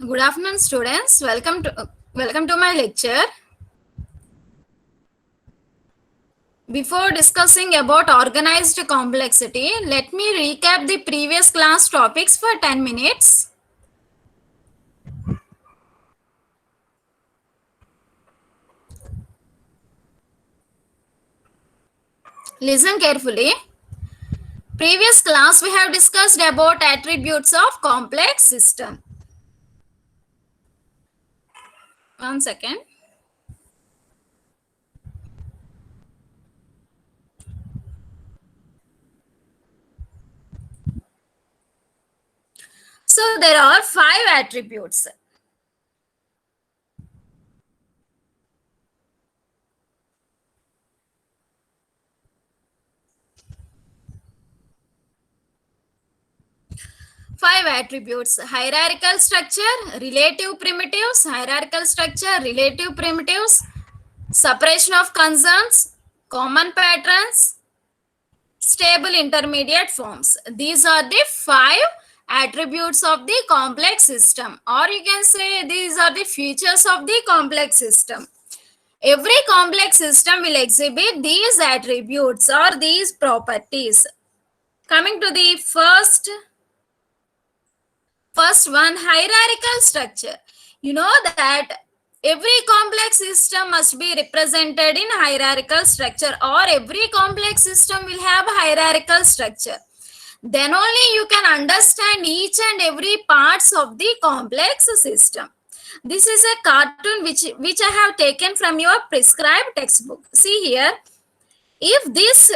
Good afternoon, students. Welcome to my lecture. Before discussing about organized complexity, let me recap the previous class topics for 10 minutes. Listen carefully. Previous class we have discussed about attributes of complex system. One second. So there are 5 attributes. Five attributes: hierarchical structure, relative primitives, separation of concerns, common patterns, stable intermediate forms. These are the 5 attributes of the complex system, or you can say these are the features of the complex system. Every complex system will exhibit these attributes or these properties. Coming to the first one, hierarchical structure. You know that every complex system must be represented in hierarchical structure, or every complex system will have hierarchical structure. Then only you can understand each and every parts of the complex system. This is a cartoon which I have taken from your prescribed textbook. See here, if this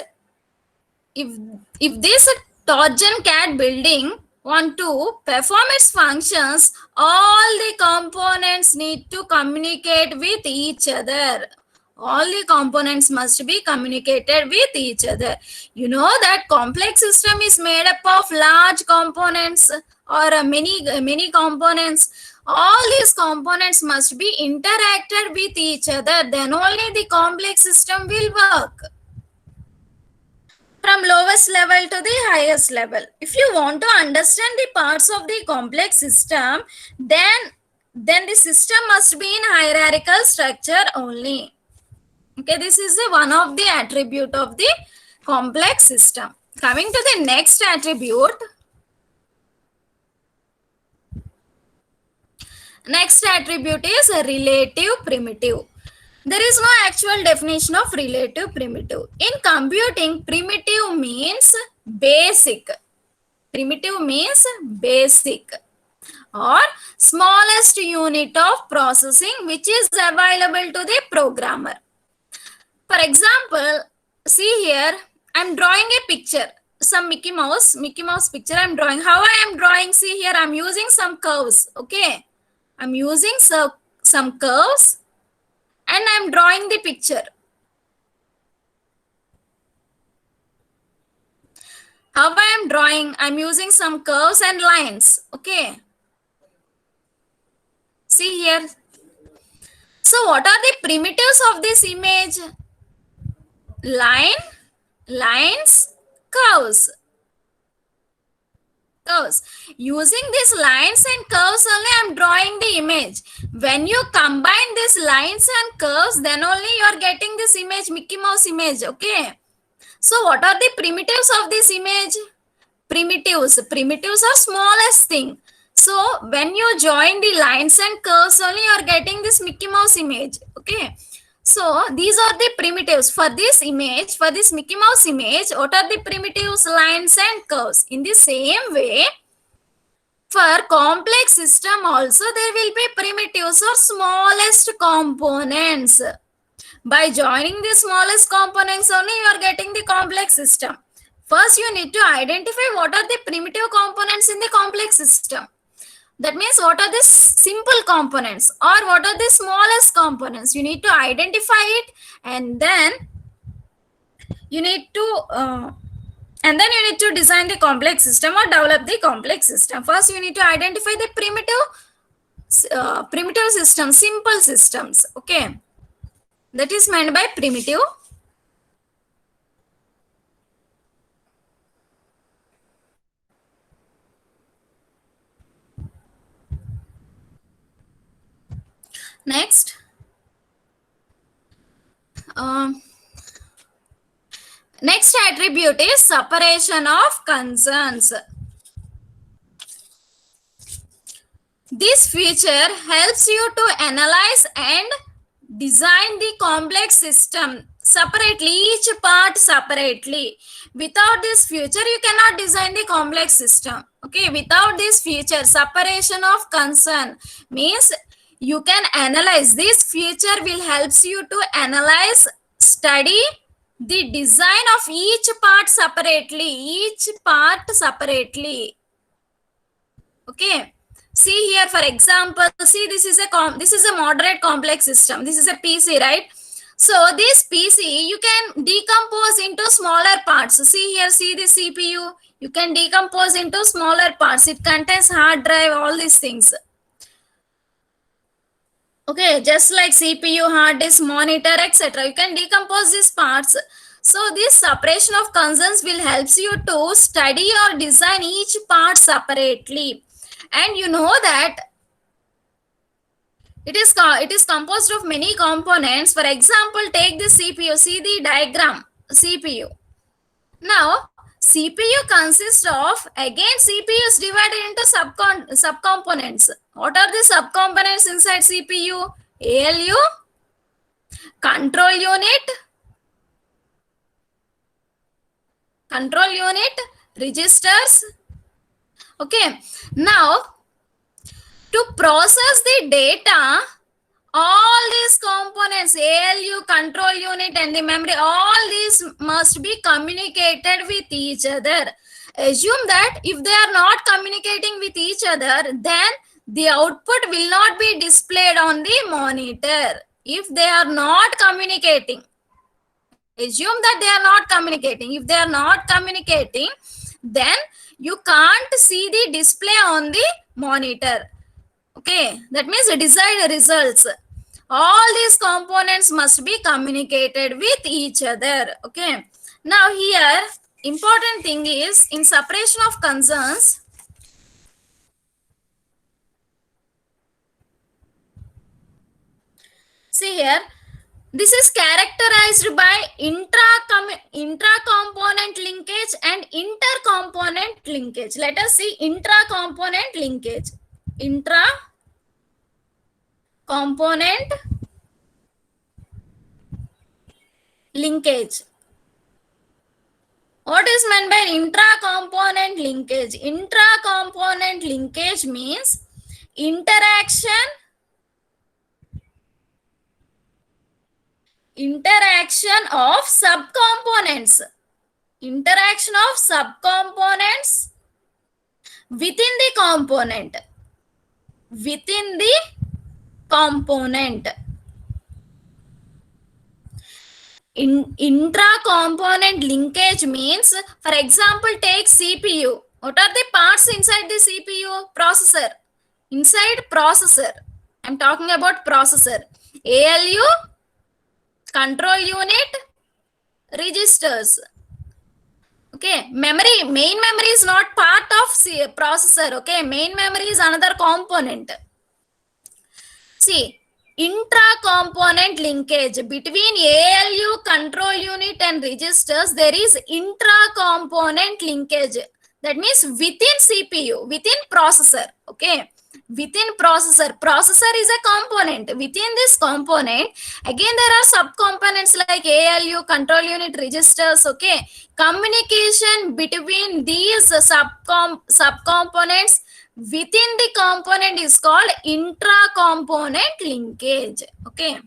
if if this Trojan cat building want to perform its functions, all the components need to communicate with each other. All the components must be communicated with each other. You know that complex system is made up of large components, or many components. All these components must be interacted with each other, then only the complex system will work, from lowest level to the highest level. If you want to understand the parts of the complex system, then the system must be in hierarchical structure only. Okay, this is one of the attribute of the complex system. Coming to the next attribute. Next attribute is a relative primitive. There is no actual definition of relative primitive. In computing, primitive means basic. Primitive means basic, or smallest unit of processing which is available to the programmer. For example, see here, I'm drawing a picture, some Mickey Mouse picture I'm drawing. How I am drawing? See here, I'm using some curves. Okay, I'm using some curves and I'm drawing the picture. How I am drawing? I'm using some curves and lines. Okay, see here. So what are the primitives of this image? Line, lines, curves. Curves. Using these lines and curves only I am drawing the image. When you combine these lines and curves, then only you are getting this image, Mickey Mouse image. Okay. So what are the primitives of this image? Primitives are smallest thing. So when you join the lines and curves only, you are getting this Mickey Mouse image. Okay. So these are the primitives for this image, for this Mickey Mouse image. What are the primitives? Lines and curves. In the same way, for complex system also there will be primitives or smallest components. By joining the smallest components only, you are getting the complex system. First, you need to identify what are the primitive components in the complex system. That means what are the simple components or what are the smallest components. You need to identify it, and then you need to design the complex system or develop the complex system. First, you need to identify the primitive systems, simple systems. Okay, that is meant by primitive. Next, um, next attribute is separation of concerns. This feature helps you to analyze and design the complex system separately, each part separately. Without this feature, you cannot design the complex system. Okay, without this feature, separation of concern means you can analyze. This feature will helps you to analyze, study the design of each part separately. Okay, see here, for example, see, this is a moderate complex system. This is a PC, right? So this PC you can decompose into smaller parts. See here, see the CPU, you can decompose into smaller parts. It contains hard drive, all these things. Okay, just like CPU, hard disk, monitor, etc. You can decompose these parts. So this separation of concerns will helps you to study or design each part separately. And you know that it is composed of many components. For example, take the CPU. See the diagram. CPU. Now CPU consists of, again, CPU is divided into subcomponents. What are the subcomponents inside CPU? ALU, control unit, registers. Okay, now to process the data, all these components, ALU, control unit, and the memory, all these must be communicated with each other. Assume that if they are not communicating with each other, then the output will not be displayed on the monitor. If they are not communicating, assume that they are not communicating. If they are not communicating, then you can't see the display on the monitor. Okay, that means the desired results. All these components must be communicated with each other. Okay, now here important thing is, in separation of concerns, see here, this is characterized by intra-component linkage and inter-component linkage. Let us see intra-component linkage. Intra-component linkage. What is meant by intra-component linkage? Intra-component linkage means interaction of subcomponents. Interaction of subcomponents within the component. Within the component. Intra-component linkage means, for example, take CPU. What are the parts inside the CPU? Processor. Inside processor, I'm talking about processor. ALU, control unit, registers. Okay, memory, main memory is not part of processor. Okay, main memory is another component. See, intra-component linkage between ALU, control unit, and registers, there is intra-component linkage. That means within CPU, within processor. Okay, within processor. Processor is a component. Within this component, again there are subcomponents like ALU, control unit, registers. Okay, communication between these subcomponents within the component is called intra-component linkage. Okay,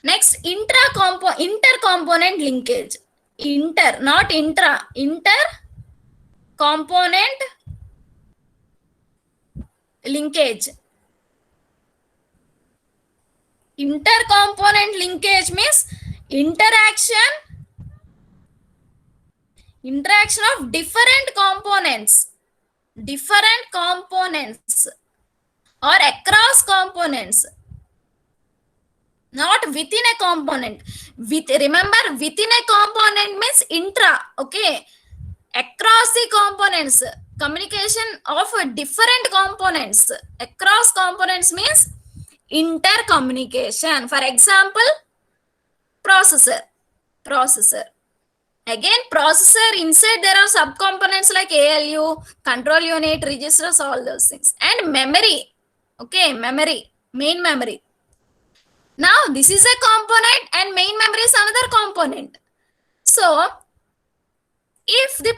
next, inter-component linkage. Inter, not intra. Inter-component linkage. Inter-component linkage means interaction of different components or across components, not within a component. Remember, within a component means intra. Okay, across the components. communication of different components across components means intercommunication. For example, processor. Again, processor inside there are subcomponents like ALU, control unit, registers, all those things, and memory. Okay, memory, main memory. Now this is a component and main memory is another component. So if the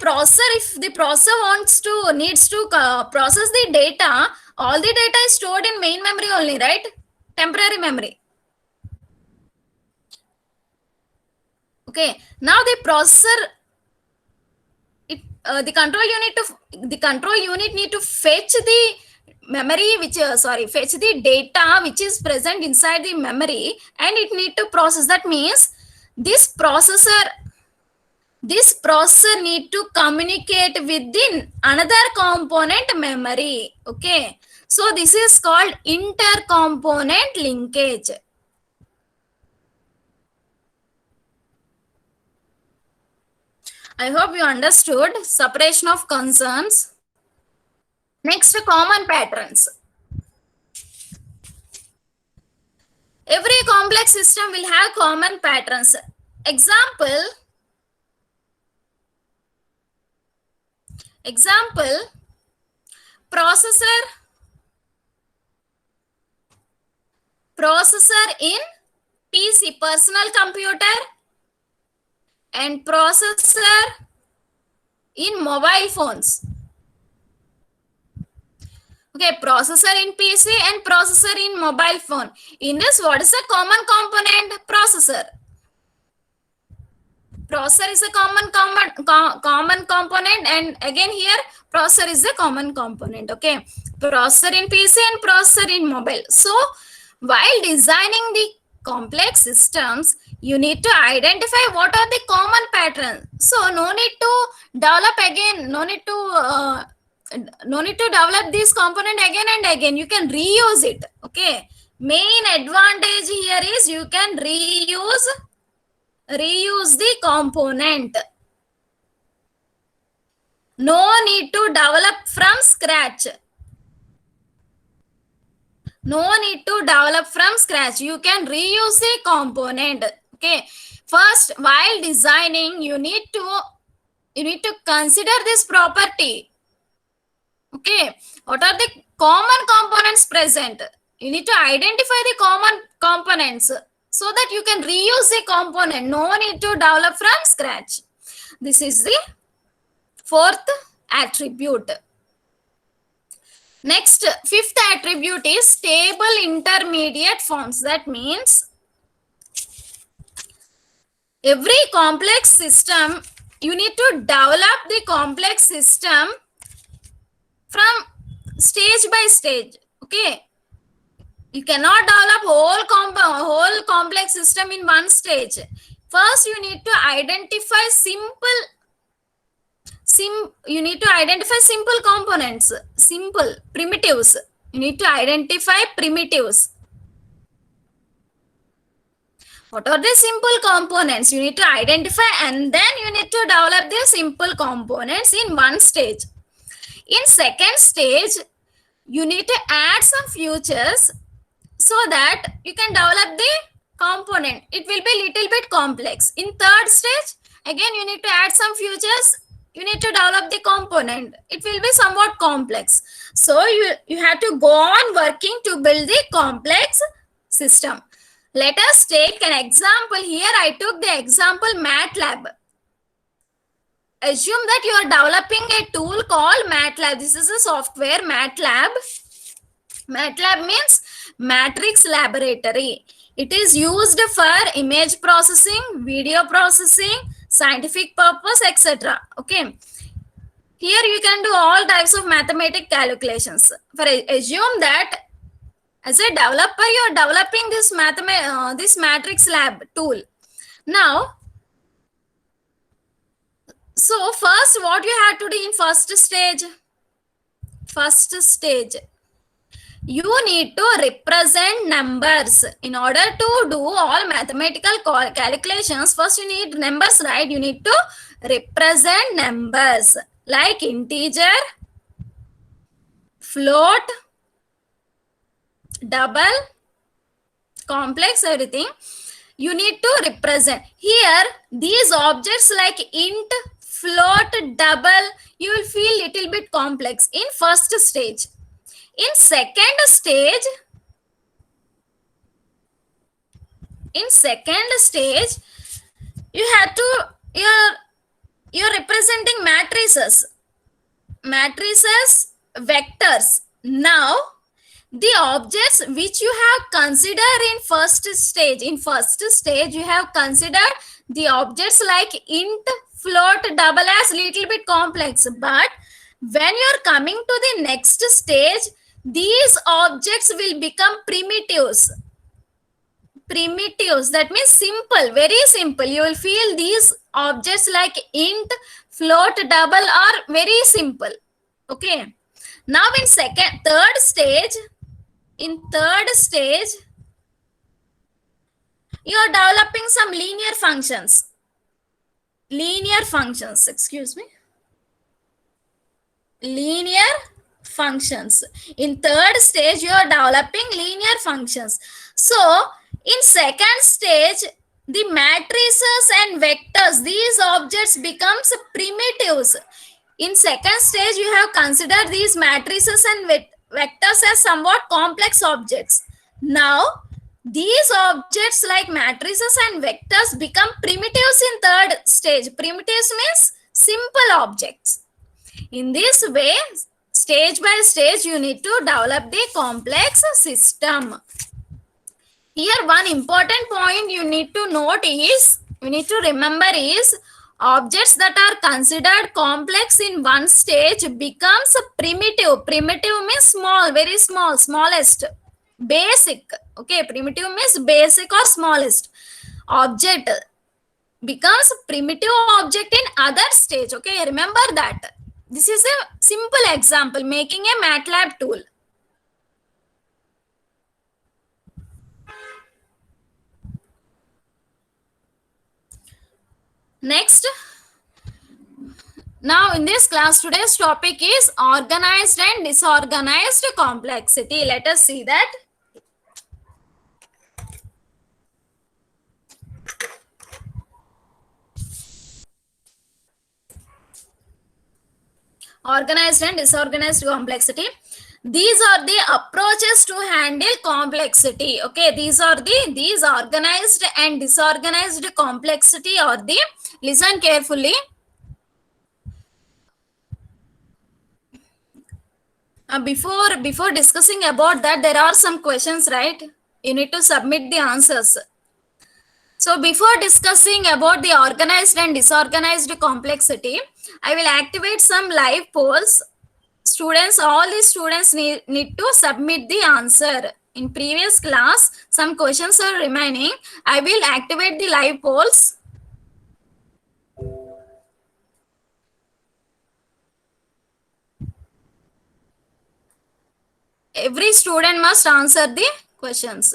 processor needs to process the data, all the data is stored in main memory only, right? Temporary memory. Okay, now the processor, the control unit need to fetch the memory fetch the data which is present inside the memory, and it need to process. That means this processor need to communicate within another component memory. Okay, so this is called intercomponent linkage. I hope you understood separation of concerns. Next, common patterns. Every complex system will have common patterns. Example, processor in PC, personal computer, and processor in mobile phones. Okay, processor in PC and processor in mobile phone. In this, what is a common component? Processor. Processor is a common component, and again here processor is a common component. Okay, processor in PC and processor in mobile. So while designing the complex systems, you need to identify what are the common patterns. So no need to develop again, no need to develop this component again and again. You can reuse it. Okay, main advantage here is you can reuse the component. No need to develop from scratch. You can reuse the component. Okay, first, while designing, you need to consider this property. Okay, what are the common components present? You need to identify the common components so that you can reuse the component. No need to develop from scratch. This is the fourth attribute. Next, fifth attribute is stable intermediate forms. That means every complex system, you need to develop the complex system from stage by stage. Okay, you cannot develop whole complex system in one stage. First, you need to identify simple components, simple primitives. You need to identify primitives. What are the simple components? You need to identify, and then you need to develop the simple components in one stage. In second stage, you need to add some features so that you can develop the component. It will be little bit complex. In third stage, again you need to add some features. You need to develop the component. It will be somewhat complex. So you have to go on working to build the complex system. Let us take an example. Here I took the example MATLAB. Assume that you are developing a tool called MATLAB. This is a software, MATLAB. MATLAB means Matrix Laboratory. It is used for image processing, video processing, scientific purpose, etc. Okay. Here you can do all types of mathematical calculations. For assume that as a developer, you are developing this Matrix Lab tool. Now, so first, what you have to do in first stage, you need to represent numbers. In order to do all mathematical calculations, first you need numbers, right? You need to represent numbers like integer, float, double, complex, everything you need to represent. Here these objects like int, float, double, you will feel little bit complex in first stage. In second stage, you have to, you're representing matrices, vectors. Now the objects which you have considered in first stage you have considered the objects like int, float, double as little bit complex, but when you are coming to the next stage, these objects will become primitives, that means simple, very simple. You will feel these objects like int, float, double are very simple. Okay, now in third stage, you are developing some linear functions, excuse me, linear functions. In third stage you are developing linear functions. So in second stage, the matrices and vectors, these objects becomes primitives. In second stage you have considered these matrices and vectors as somewhat complex objects. Now these objects like matrices and vectors become primitives in third stage. Primitives means simple objects. In this way, stage by stage, you need to develop the complex system. Here, one important point you need to note is, you need to remember is, objects that are considered complex in one stage becomes primitive. Primitive means small, very small, smallest, basic. Okay, primitive means basic or smallest. Object becomes primitive object in other stage. Okay, remember that. This is a simple example, making a MATLAB tool. Next, now in this class, today's topic is organized and disorganized complexity. Let us see that. Organized and disorganized complexity. These are the approaches to handle complexity. Okay, these organized and disorganized complexity are the, listen carefully. Before discussing about that, there are some questions, right? You need to submit the answers. So before discussing about the organized and disorganized complexity, I will activate some live polls. Students, all the students need to submit the answer. In previous class, some questions are remaining. I will activate the live polls. Every student must answer the questions.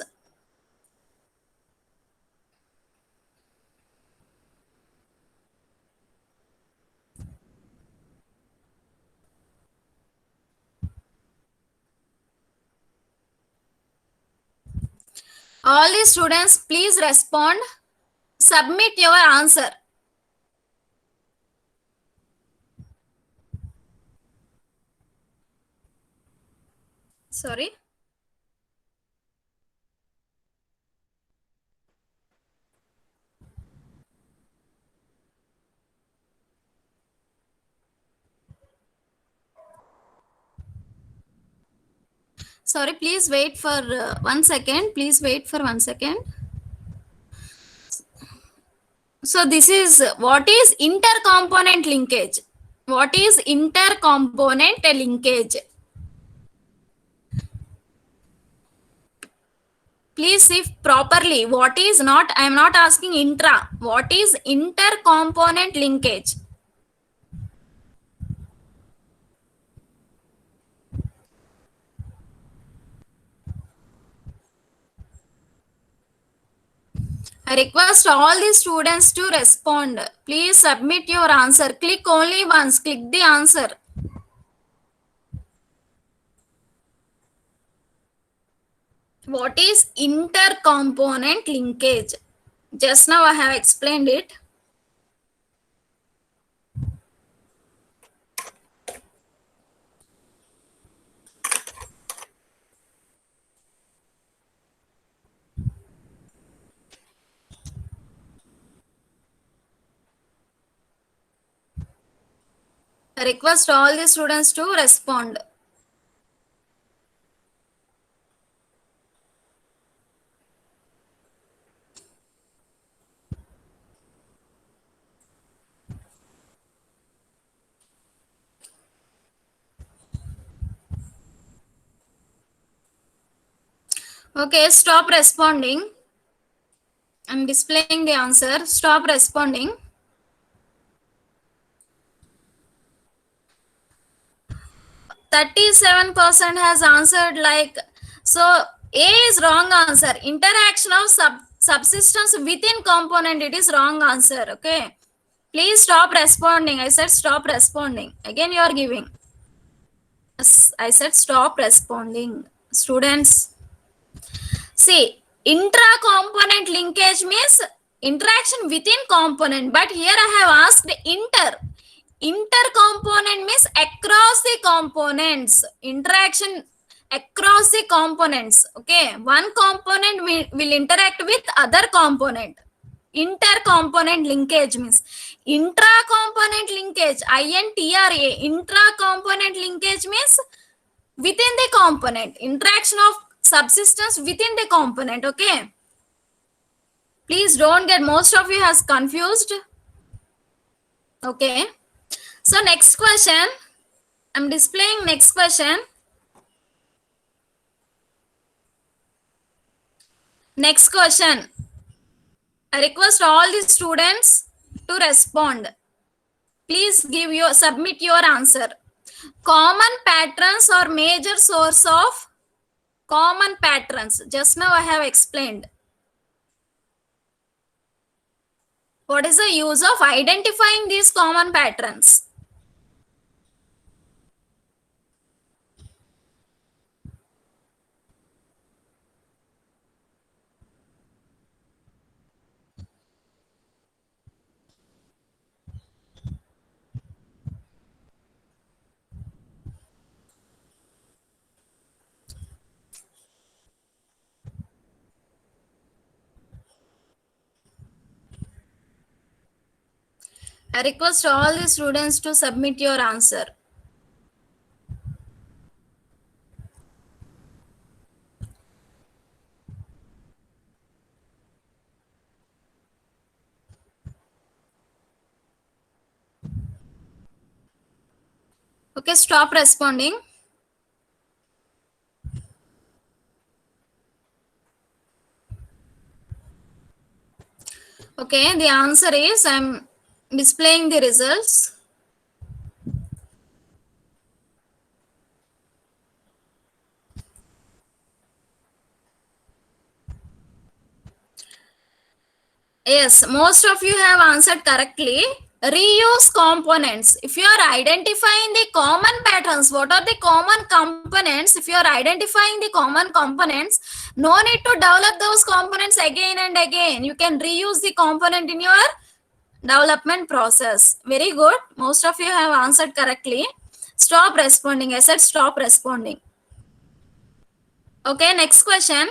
All the students, please respond. Submit your answer. Sorry. Sorry, please wait for 1 second. Please wait for 1 second. So this is, what is intercomponent linkage? What is intercomponent linkage? Please see properly. What is, not, I am not asking intra. What is intercomponent linkage? I request all the students to respond. Please submit your answer. Click only once. Click the answer. What is intercomponent linkage? Just now I have explained it. I request all the students to respond. Okay, stop responding. I'm displaying the answer. Stop responding. 37% has answered like so. A is wrong answer. Interaction of subsystems within component, it is wrong answer. Okay, please stop responding. I said stop responding. Again you are giving. Yes, I said stop responding. Students, see, intra-component linkage means interaction within component, but here I have asked inter. Inter-component means across the components. Interaction across the components. Okay, one component will interact with other component. Inter-component linkage means intra-component linkage. INTRA. Intra-component linkage means within the component, interaction of subsystems within the component. Okay, please don't get, most of you has confused. Okay, so next question, I'm displaying next question. Next question, I request all the students to respond. Please give your submit your answer. Common patterns or major source of common patterns, just now I have explained. What is the use of identifying these common patterns? I request all the students to submit your answer. Okay, stop responding. Okay, the answer is, I'm displaying the results. Yes, most of you have answered correctly. Reuse components. If you are identifying the common patterns, what are the common components? If you are identifying the common components, no need to develop those components again and again. You can reuse the component in your development process. Very good. Most of you have answered correctly. Stop responding. I said stop responding. Okay, next question.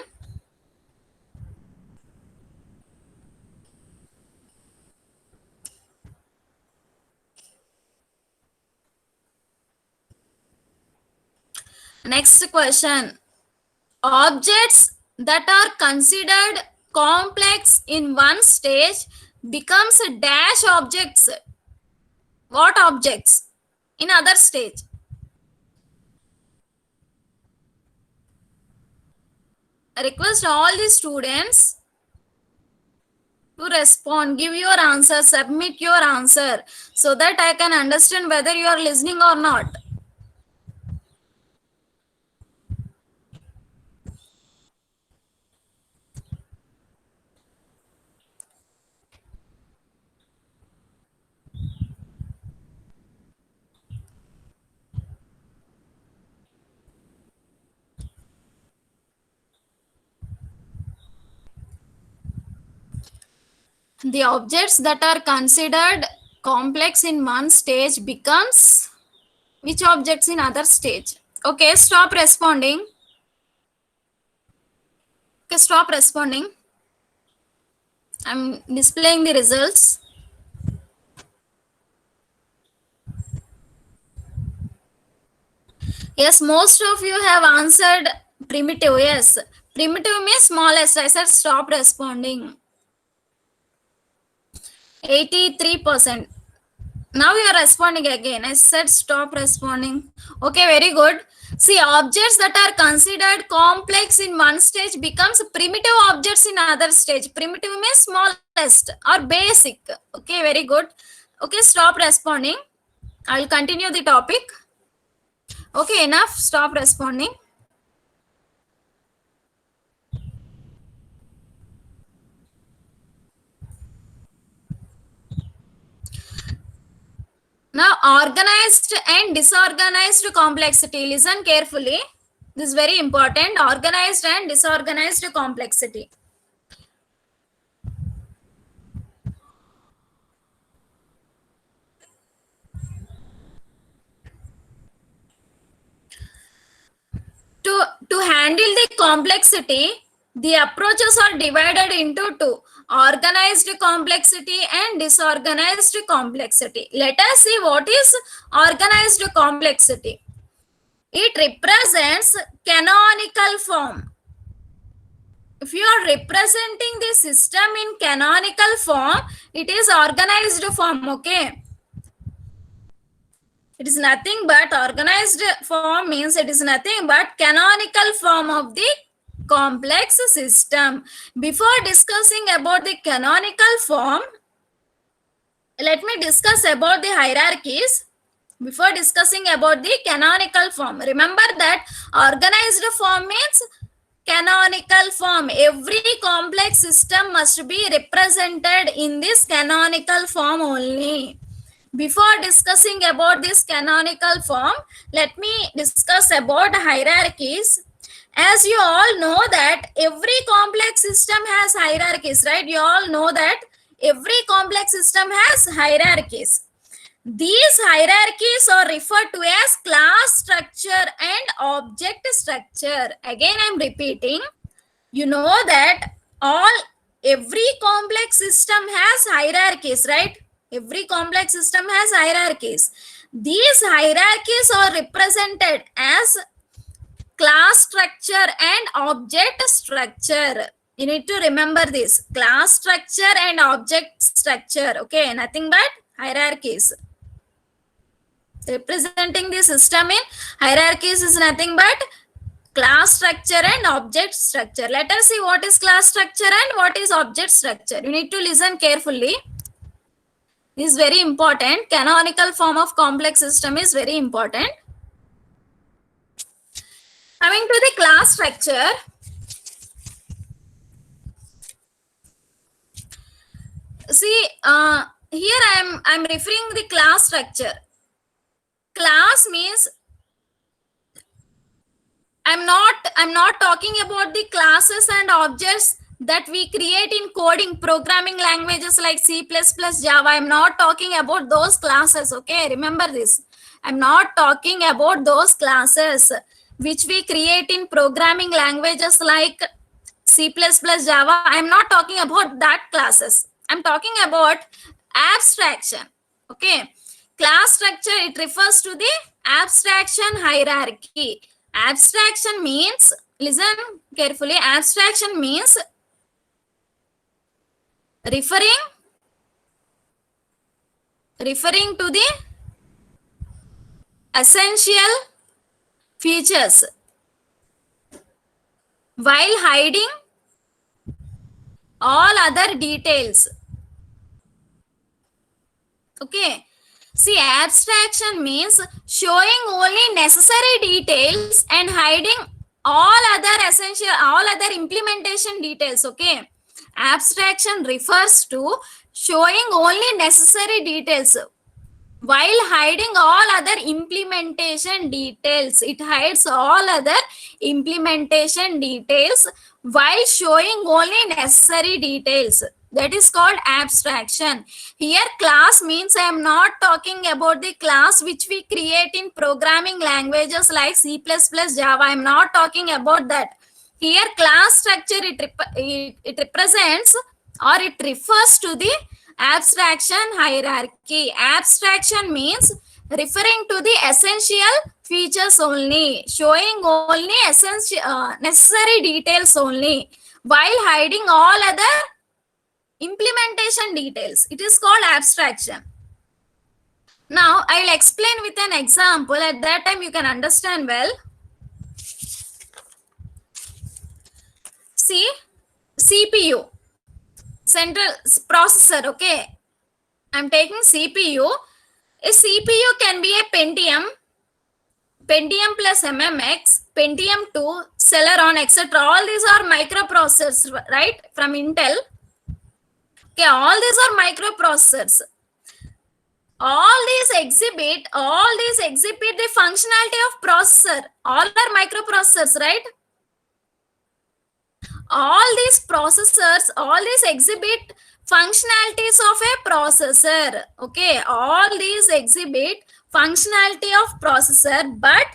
Next question. Objects that are considered complex in one stage becomes dash objects. What objects in other stage? I request all the students to respond, give your answer, submit your answer, so that I can understand whether you are listening or not. The objects that are considered complex in one stage becomes which objects in other stage? Okay, stop responding. Okay, stop responding. I'm displaying the results. Yes, most of you have answered primitive. Yes, primitive means smallest. I said stop responding. 83%. Now you are responding again. I said stop responding. Okay, very good. See, objects that are considered complex in one stage becomes primitive objects in other stage. Primitive means smallest or basic. Okay, very good. Okay, stop responding. I will continue the topic. Okay, enough. Stop responding. Now, organized and disorganized complexity. Listen carefully. This is very important. Organized and disorganized complexity. To handle the complexity, the approaches are divided into two: organized complexity and disorganized complexity. Let us see what is organized complexity. It represents canonical form. If you are representing the system in canonical form, it is organized form. Okay, it is nothing but organized form means it is nothing but canonical form of the complex system. Before discussing about the canonical form, let me discuss about the hierarchies. Before discussing about the canonical form, remember that organized form means canonical form. Every complex system must be represented in this canonical form only. Before discussing about this canonical form, let me discuss about hierarchies. As you all know that every complex system has hierarchies, right? You all know that every complex system has hierarchies. These hierarchies are referred to as class structure and object structure. Again, I am repeating. You know that every complex system has hierarchies, right? Every complex system has hierarchies. These hierarchies are represented as class structure and object structure. You need to remember this: class structure and object structure. Okay, nothing but hierarchies. Representing the system in hierarchies is nothing but class structure and object structure. Let us see what is class structure and what is object structure. You need to listen carefully. This is very important. Canonical form of complex system is very important. Coming to the class structure, see, here I'm referring the class structure. Class means I'm not talking about the classes and objects that we create in coding programming languages like C++, Java. I'm not talking about those classes. Okay, remember this. I'm not talking about those classes which we create in programming languages like C++, Java. I'm not talking about that classes. I'm talking about abstraction. Okay, class structure, it refers to the abstraction hierarchy. Abstraction means, listen carefully, abstraction means referring to the essential features while hiding all other details. Okay, see, abstraction means showing only necessary details and hiding all other implementation details. Okay, abstraction refers to showing only necessary details while hiding all other implementation details. It hides all other implementation details while showing only necessary details. That is called abstraction. Here class means I am not talking about the class which we create in programming languages like C++, Java. I am not talking about that. Here class structure, it represents or it refers to the abstraction hierarchy. Abstraction means referring to the essential features only, showing only essential necessary details only, while hiding all other implementation details. It is called abstraction. Now I will explain with an example. At that time you can understand well. See, CPU, central processor. Okay, I'm taking CPU. A CPU can be a Pentium plus MMX, Pentium 2, Celeron, etc. All these are microprocessors, right? From Intel. Okay, all these are microprocessors. All these exhibit the functionality of processor. All are microprocessors, right? All these exhibit functionalities of a processor. Okay, all these exhibit functionality of processor, but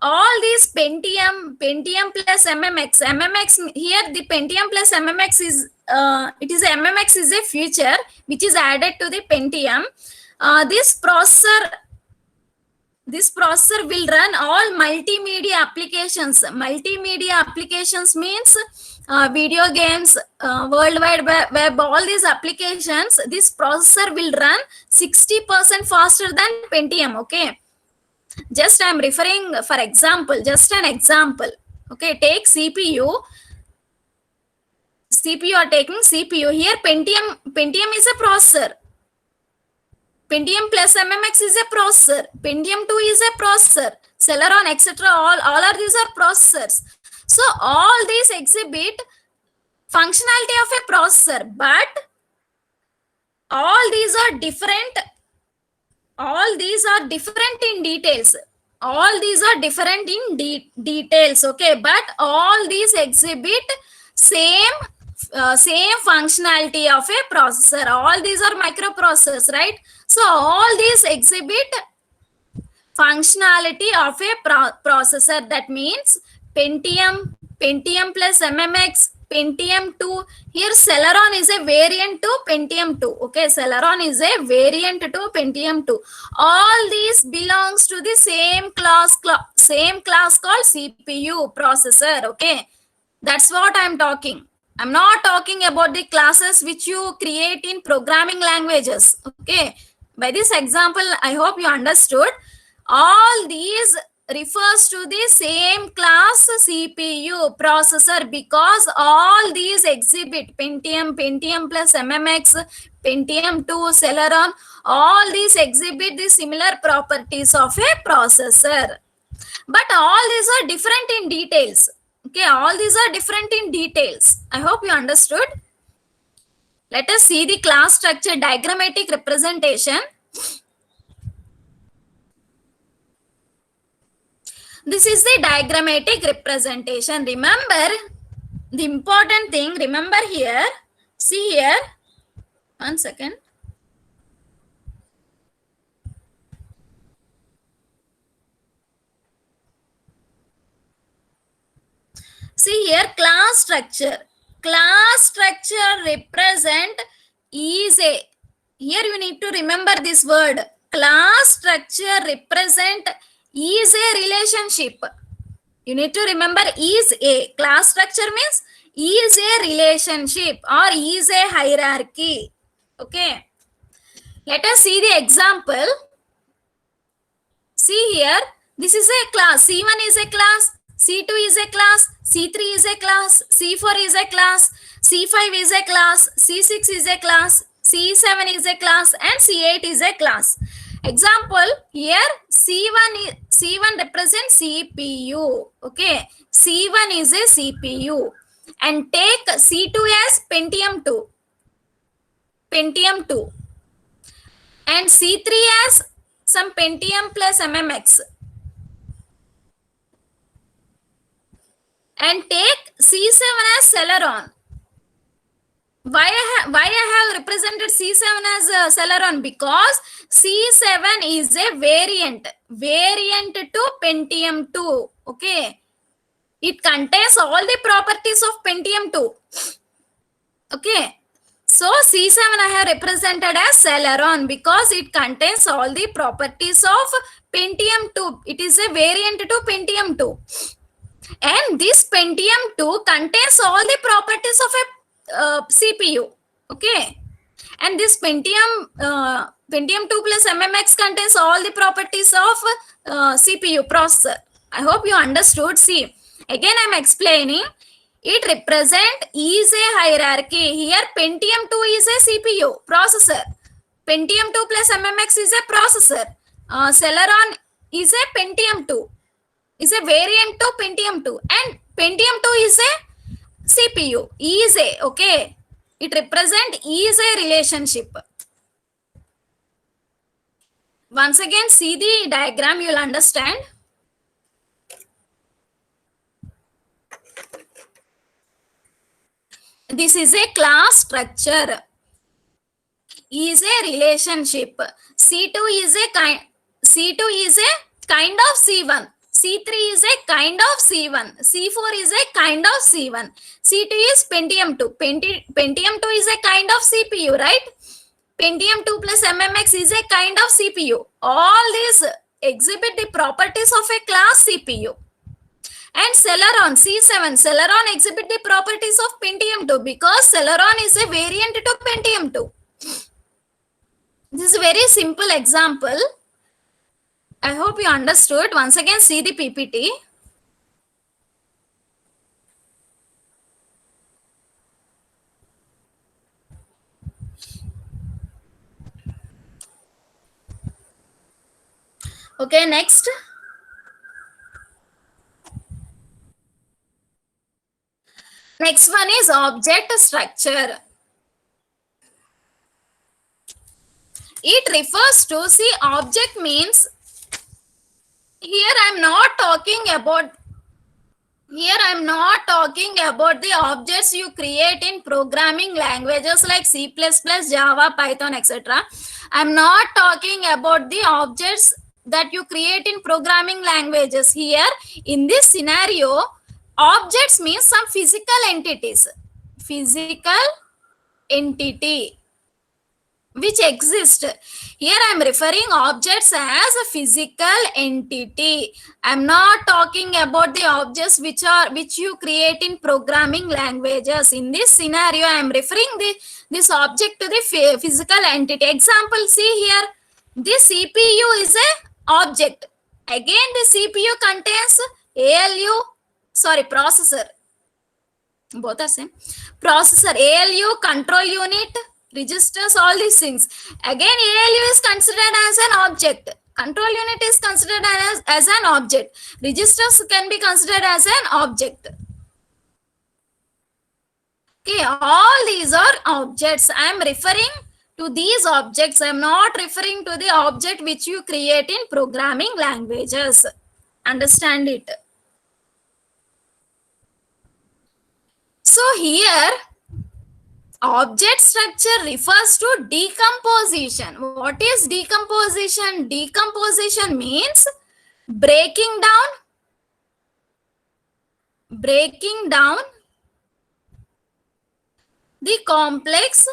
all these Pentium plus MMX here, the Pentium plus MMX is MMX is a feature which is added to the Pentium. This processor will run all multimedia applications. Multimedia applications means video games, World Wide Web, all these applications. This processor will run 60% faster than Pentium. Okay, just I am referring for example, just an example. Okay, take CPU or taking CPU. Here Pentium is a processor. Pentium plus MMX is a processor. Pentium 2 is a processor. Celeron, etc. All are these are processors. So all these exhibit functionality of a processor, but all these are different. All these are different in details. All these are different in details. Okay, but all these exhibit same functionality of a processor. All these are microprocessors, right? So all these exhibit functionality of a processor. That means Pentium plus MMX, Pentium 2. Here Celeron is a variant to Pentium 2. Okay, Celeron is a variant to Pentium 2. All these belongs to the same class called CPU processor. Okay, that's what I'm talking. I'm not talking about the classes which you create in programming languages. Okay, by this example I hope you understood. All these refers to the same class CPU processor, because all these exhibit Pentium plus MMX, Pentium 2, Celeron, all these exhibit the similar properties of a processor, but all these are different in details. Okay, all these are different in details. I hope you understood. Let us see the class structure diagrammatic representation. This is the diagrammatic representation. Remember the important thing, remember here, see here, 1 second. See here, class structure. Class structure represent is a, here you need to remember this word. Class structure represent is a relationship. You need to remember is a. Class structure means is a relationship or is a hierarchy. Okay. Let us see the example. See here, this is a class. C1 is a class, C2 is a class, C3 is a class, C4 is a class, C5 is a class, C6 is a class, C7 is a class, and C8 is a class. Example, here C1 represents CPU. Okay, C1 is a CPU, and take C2 as Pentium 2, and C3 as some Pentium plus MMX, and take C7 as Celeron. Why I have represented C7 as Celeron? Because C7 is a variant to Pentium 2. Okay, it contains all the properties of Pentium 2. Okay, so C7 I have represented as Celeron because it contains all the properties of Pentium 2. It is a variant to Pentium 2. And this Pentium 2 contains all the properties of a CPU. Okay. And this Pentium 2 plus MMX contains all the properties of CPU processor. I hope you understood. See, again I'm explaining. It represent is a hierarchy. Here Pentium 2 is a CPU processor. Pentium 2 plus MMX is a processor. Celeron is a Pentium 2. Is a variant to Pentium 2. And Pentium 2 is a CPU. Is a, okay. It represent is a relationship. Once again, see the diagram, you'll understand. This is a class structure. Is a relationship. C2 is a kind of C1. C3 is a kind of C1. C4 is a kind of C1. C2 is Pentium 2. Pentium 2 is a kind of CPU, right? Pentium 2 plus MMX is a kind of CPU. All these exhibit the properties of a class CPU. And Celeron, C7, Celeron exhibit the properties of Pentium 2 because Celeron is a variant to Pentium 2. This is a very simple example. I hope you understood. Once again, see the PPT. Okay, next. Next one is object structure. It refers to, see, object means, here I'm not talking about the objects you create in programming languages like C++, Java, Python, etc. I'm not talking about the objects that you create in programming languages. Here, in this scenario, objects means some physical entities. Physical entity which exist. Here I am referring objects as a physical entity. I am not talking about the objects which you create in programming languages. In this scenario, I am referring this object to the physical entity. Example, see here, this CPU is a object. Again, the CPU contains processor. Both are same. Processor, ALU, control unit, registers, all these things. Again, ALU is considered as an object. Control unit is considered as an object. Registers can be considered as an object. Okay, all these are objects. I am referring to these objects. I am not referring to the object which you create in programming languages. Understand it. So here, object structure refers to decomposition. What is decomposition? Decomposition means breaking down the complex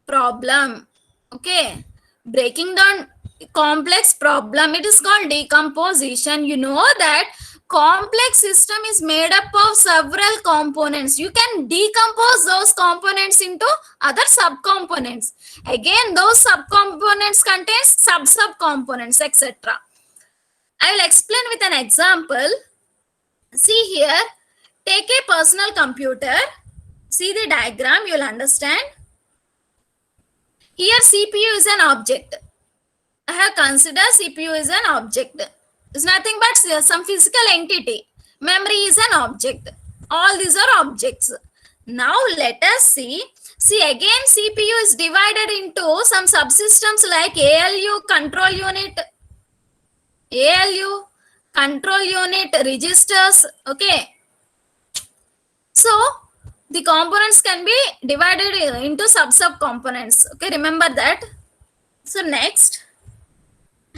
problem. Okay, breaking down complex problem, it is called decomposition. You know that complex system is made up of several components. You can decompose those components into other subcomponents. Again, those subcomponents contains sub-subcomponents, etc. I will explain with an example. See here, take a personal computer. See the diagram, you will understand. Here CPU is an object. I have considered CPU is an object. It's nothing but some physical entity. Memory is an object. All these are objects. Now let us see. See, again CPU is divided into some subsystems like ALU, control unit, registers. Okay. So the components can be divided into sub components. Okay, remember that. So next,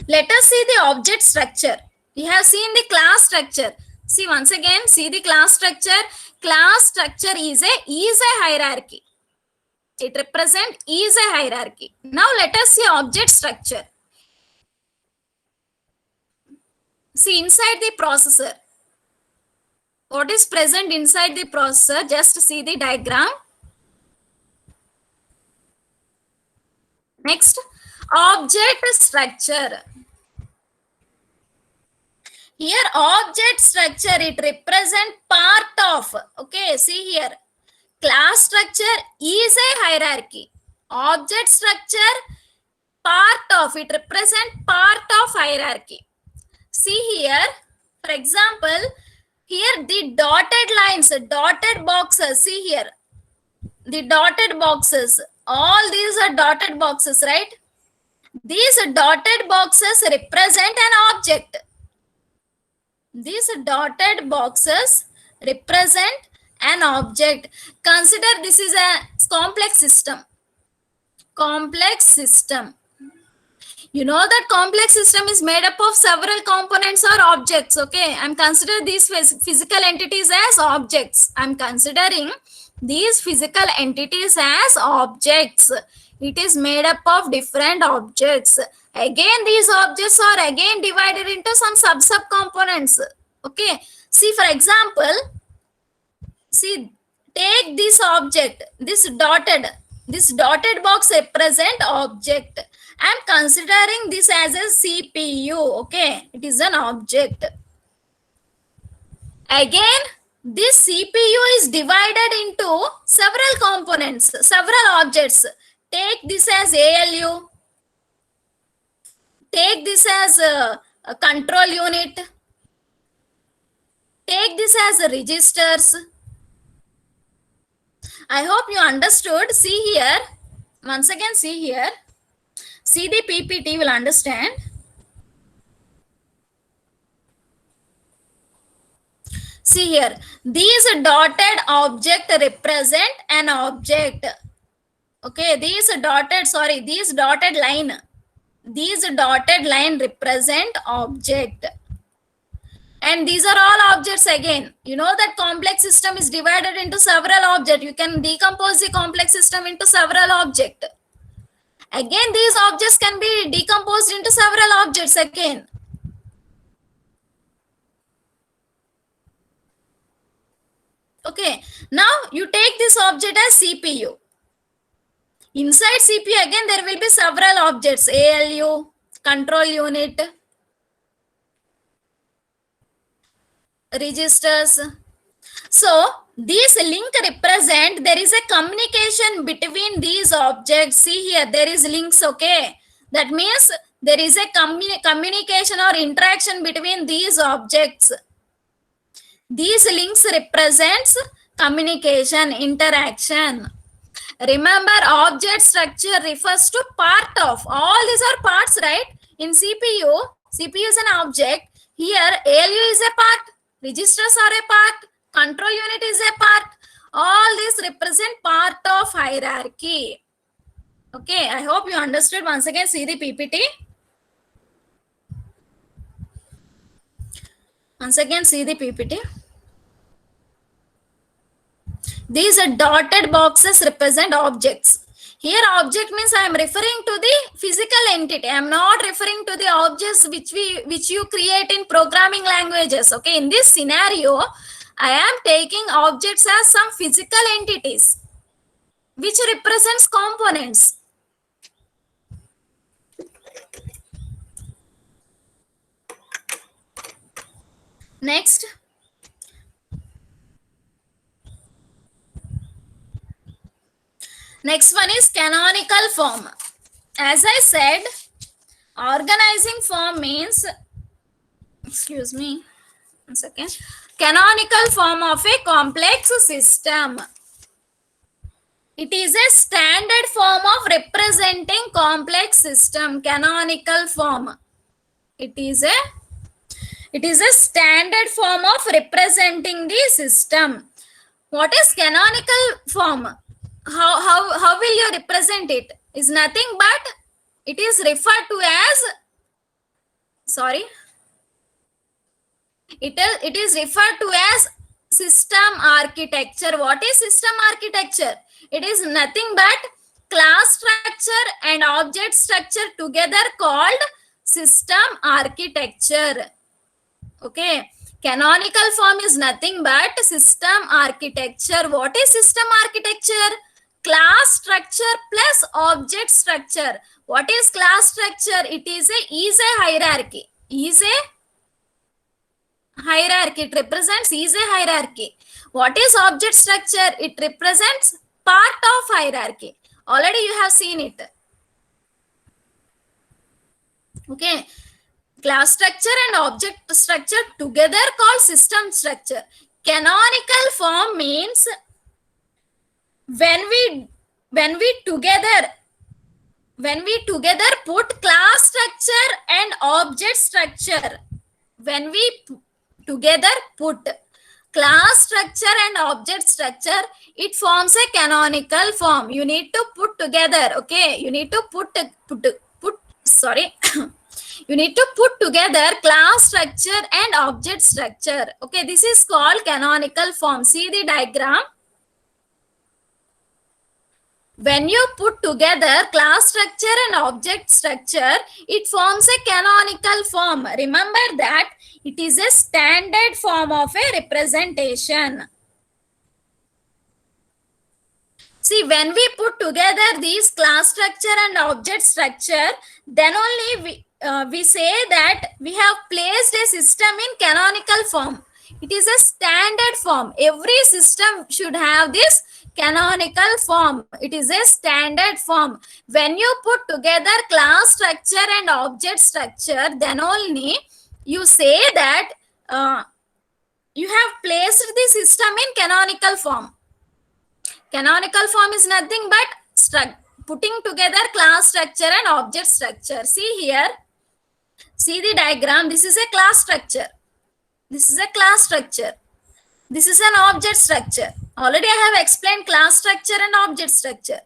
let us see the object structure. We have seen the class structure. See, once again, see the class structure. Class structure is a hierarchy. It represents is a hierarchy. Now let us see object structure. See, inside the processor, what is present inside the processor? Just see the diagram. Next, object structure. Here object structure, it represent part of. Okay, see here. Class structure is a hierarchy. Object structure, part of. It represent part of hierarchy. See here, for example, here the dotted lines, dotted boxes. See here, the dotted boxes. All these are dotted boxes, right? These dotted boxes represent an object. These dotted boxes represent an object. Consider this is a complex system. Complex system. You know that complex system is made up of several components or objects. Okay, I'm considering these physical entities as objects. I'm considering these physical entities as objects. It is made up of different objects. Again, these objects are again divided into some sub components. Okay, see, for example, see, take this object, this dotted box represent object. I am considering this as a CPU. Okay, it is an object. Again, this CPU is divided into several components, several objects. Take this as ALU. Take this as a control unit. Take this as registers. I hope you understood. See here. Once again, see here. See the PPT, will understand. See here. These dotted object represent an object. Okay, these dotted line. These dotted line represent object. And these are all objects again. You know that complex system is divided into several objects. You can decompose the complex system into several objects. Again, these objects can be decomposed into several objects again. Okay, now you take this object as CPU. Inside CPU again there will be several objects. ALU, control unit, registers. So these link represent there is a communication between these objects. See here, there is links. Okay, that means there is a communication or interaction between these objects. These links represents communication, interaction. Remember, object structure refers to part of. All these are parts, right? In CPU is an object. Here ALU is a part, registers are a part, control unit is a part. All these represent part of hierarchy. Okay, I hope you understood. Once again, see the PPT. Once again, see the PPT. These dotted boxes represent objects. Here object means I am referring to the physical entity. I am not referring to the objects which you create in programming languages. Okay, in this scenario, I am taking objects as some physical entities which represents components. Next, next one is canonical form. As I said, organizing form means, excuse me, 1 second, canonical form of a complex system. It is a standard form of representing complex system. Canonical form. It is a standard form of representing the system. What is canonical form? How will you represent it? Is nothing but it is referred to as, sorry, it is referred to as system architecture. What is system architecture? It is nothing but class structure and object structure together called system architecture. Okay, canonical form is nothing but system architecture. What is system architecture? Class structure plus object structure. What is class structure? It is a hierarchy. Is a hierarchy. It represents is a hierarchy. What is object structure? It represents part of hierarchy. Already you have seen it. Okay, class structure and object structure together called system structure. Canonical form means when we when we together when we together put class structure and object structure, when we together put class structure and object structure, it forms a canonical form. You need to put together. Okay, you need to put sorry you need to put together class structure and object structure. Okay, this is called canonical form. See the diagram. When you put together class structure and object structure, it forms a canonical form. Remember that it is a standard form of a representation. See, when we put together these class structure and object structure, then only we say that we have placed a system in canonical form. It is a standard form. Every system should have this canonical form. It is a standard form. When you put together class structure and object structure, then only you say that you have placed the system in canonical form. Canonical form is nothing but putting together class structure and object structure. See here, see the diagram. This is a class structure. This is a class structure. This is an object structure. Already I have explained class structure and object structure.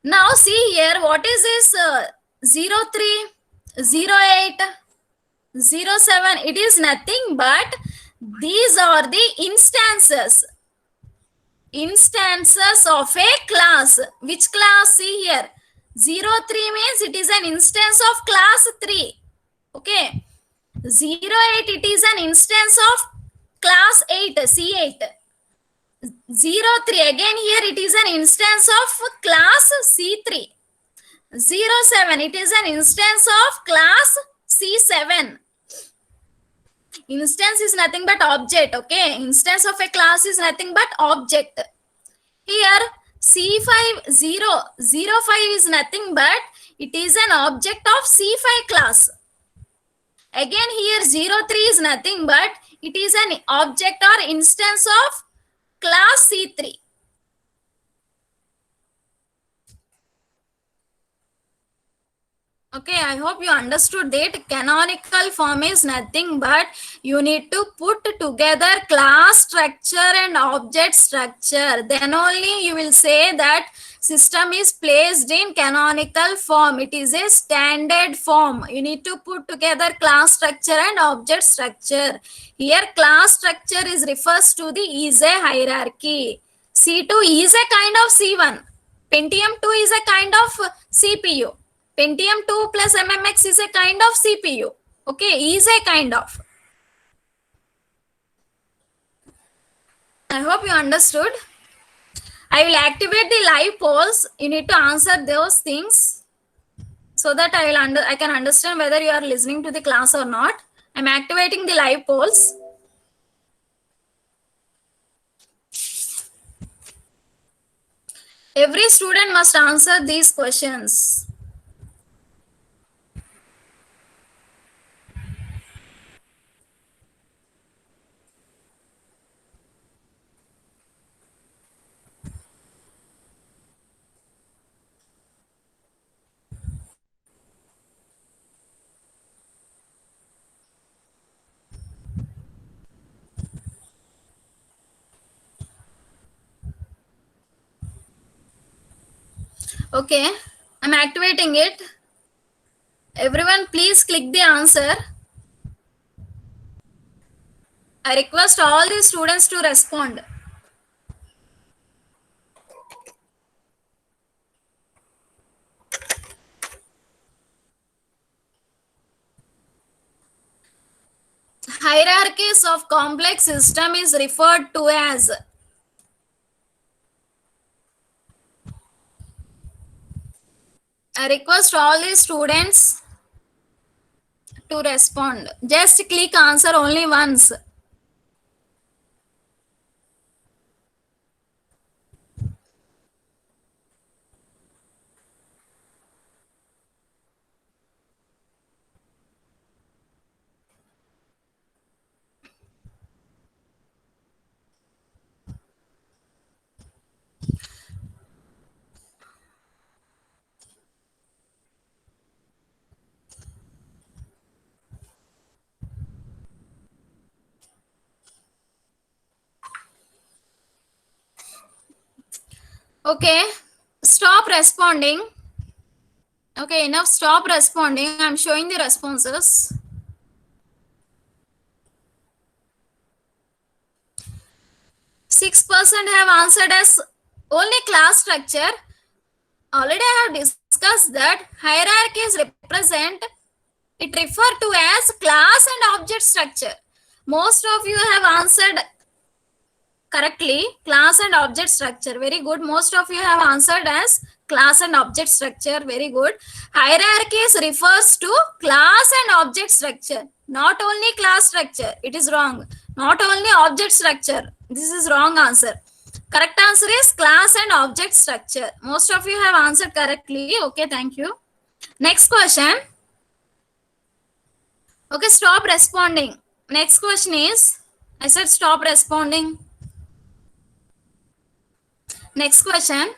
Now see here, what is this 03, 08, 07? It is nothing but these are the instances of a class. Which class? See here, 03 means it is an instance of class 3. Okay, 08, it is an instance of class 8, C8. 03, again here it is an instance of class C3. 07, it is an instance of class C7. Instance is nothing but object. Okay, instance of a class is nothing but object. Here C5 05 is nothing but it is an object of C5 class. Again here 03 is nothing but it is an object or instance of class C3. Okay, I hope you understood that canonical form is nothing but you need to put together class structure and object structure. Then only you will say that system is placed in canonical form. It is a standard form. You need to put together class structure and object structure. Here class structure is refers to the is a hierarchy. C2 is a kind of C1. Pentium 2 is a kind of CPU. Pentium 2 plus MMX is a kind of CPU. Okay, is a kind of. I hope you understood. I will activate the live polls. You need to answer those things so that I can understand whether you are listening to the class or not. I'm activating the live polls. Every student must answer these questions. Okay, I'm activating it. Everyone, please click the answer. I request all the students to respond. Hierarchies of complex system is referred to as. I request all the students to respond. Just click answer only once. Okay, stop responding. Okay, enough. Stop responding. I'm showing the responses. 6% have answered as only class structure. Already I have discussed that hierarchies represent, it referred to as class and object structure. Most of you have answered correctly, class and object structure. Very good. Most of you have answered as class and object structure. Very good. Hierarchies refers to class and object structure. Not only class structure. It is wrong. Not only object structure. This is wrong answer. Correct answer is class and object structure. Most of you have answered correctly. Okay, thank you. Next question. Okay, stop responding. Next question is, I said stop responding. Next question.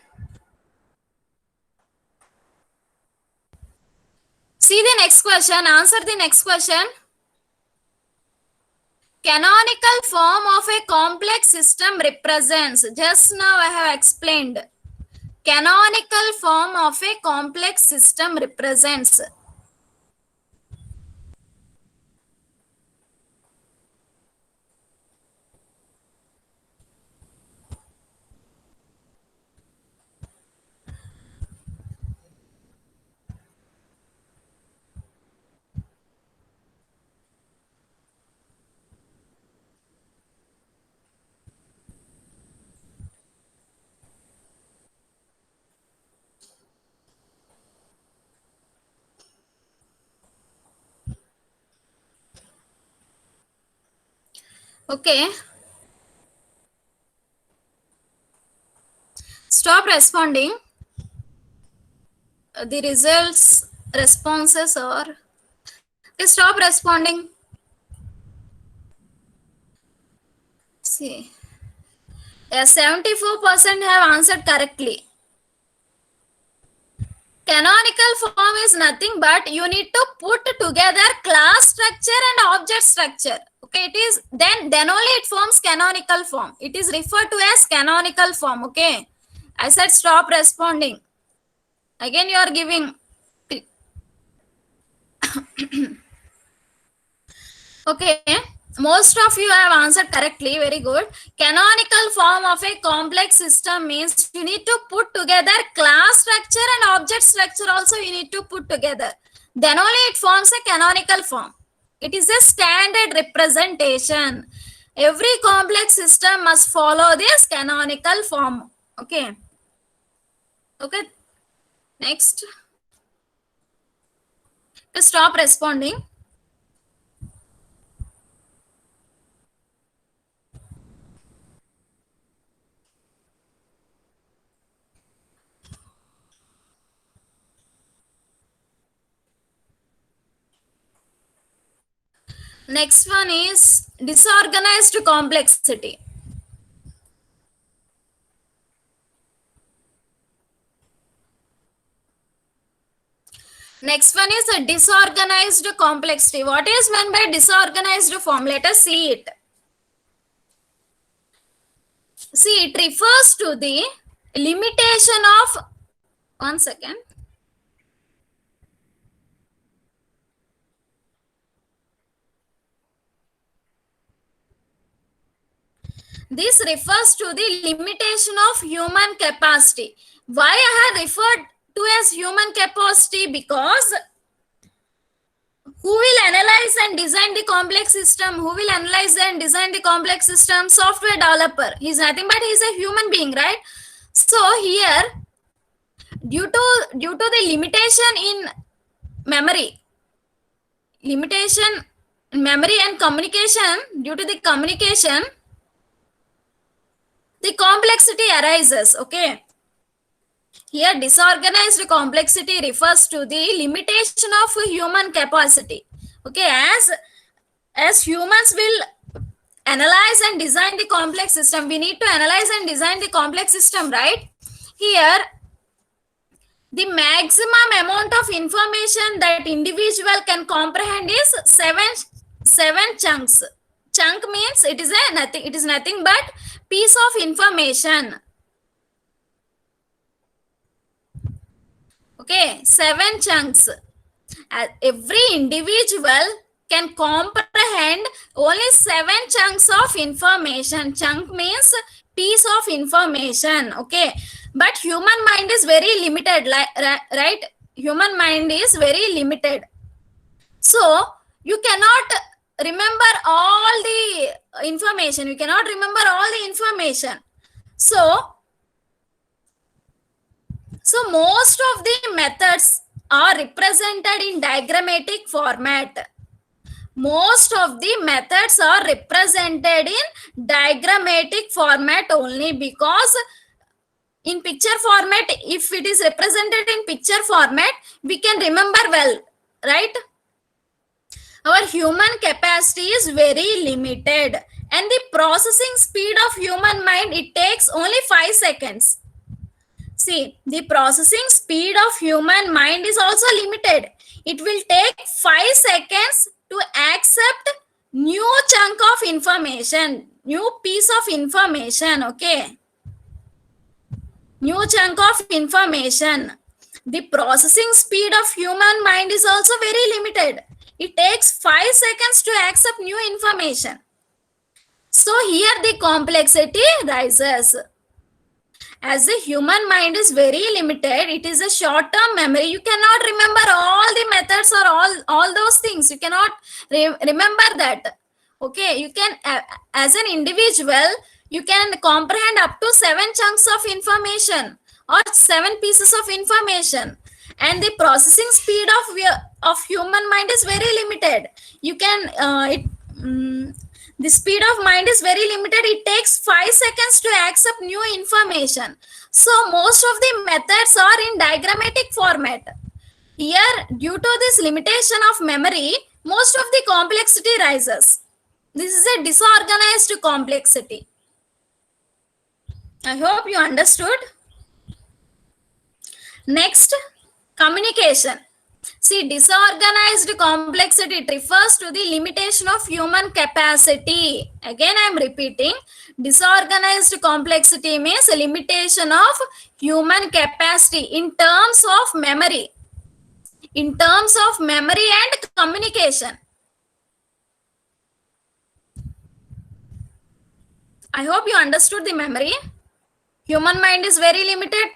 See the next question. Answer the next question. Canonical form of a complex system represents. Just now I have explained. Canonical form of a complex system represents. Okay. Stop responding. The results, responses are. Okay, stop responding. See. Yes, 74% have answered correctly. Canonical form is nothing but you need to put together class structure and object structure. Okay, it is then only it forms canonical form. It is referred to as canonical form. Okay, I said stop responding. Again, you are giving. Okay, most of you have answered correctly. Very good. Canonical form of a complex system means you need to put together class structure and object structure also you need to put together. Then only it forms a canonical form. It is a standard representation. Every complex system must follow this canonical form. Okay. Okay. Next. Stop responding. Next one is disorganized complexity. Next one is a disorganized complexity. What is meant by disorganized form? Let us see it. See, it refers to the limitation of One second. This refers to the limitation of human capacity. Why I have referred to as human capacity? Because who will analyze and design the complex system? Who will analyze and design the complex system? Software developer. He's nothing but he's a human being, right? So here, due to the limitation in memory, limitation in memory and communication, due to the communication, the complexity arises. Okay. Here, disorganized complexity refers to the limitation of human capacity. Okay, as humans will analyze and design the complex system, we need to analyze and design the complex system, right? Here, the maximum amount of information that individual can comprehend is seven chunks. Chunk means it is nothing but piece of information. Okay, 7 chunks. Every individual can comprehend only 7 chunks of information. Chunk means piece of information. Okay, but human mind is very limited, right? Human mind is very limited. So you cannot remember all the information. You cannot remember all the information. So most of the methods are represented in diagrammatic format. Most of the methods are represented in diagrammatic format only, because in picture format, if it is represented in picture format, we can remember well, right? Our human capacity is very limited, and the processing speed of human mind, it takes only 5 seconds. See, the processing speed of human mind is also limited. It will take 5 seconds to accept new chunk of information, new piece of information. Okay, new chunk of information. The processing speed of human mind is also very limited. It takes 5 seconds to accept new information. So here the complexity rises. As the human mind is very limited, it is a short-term memory. You cannot remember all the methods or all those things. You cannot remember that. Okay, you can, as an individual, you can comprehend up to 7 chunks of information or 7 pieces of information, and the processing speed of human mind is very limited. You can the speed of mind is very limited. It takes 5 seconds to accept new information. So most of the methods are in diagrammatic format. Here, due to this limitation of memory, most of the complexity rises. This is a disorganized complexity. I hope you understood. Next, communication. See, disorganized complexity, it refers to the limitation of human capacity. Again, I am repeating. Disorganized complexity means limitation of human capacity in terms of memory. In terms of memory and communication. I hope you understood the memory. Human mind is very limited.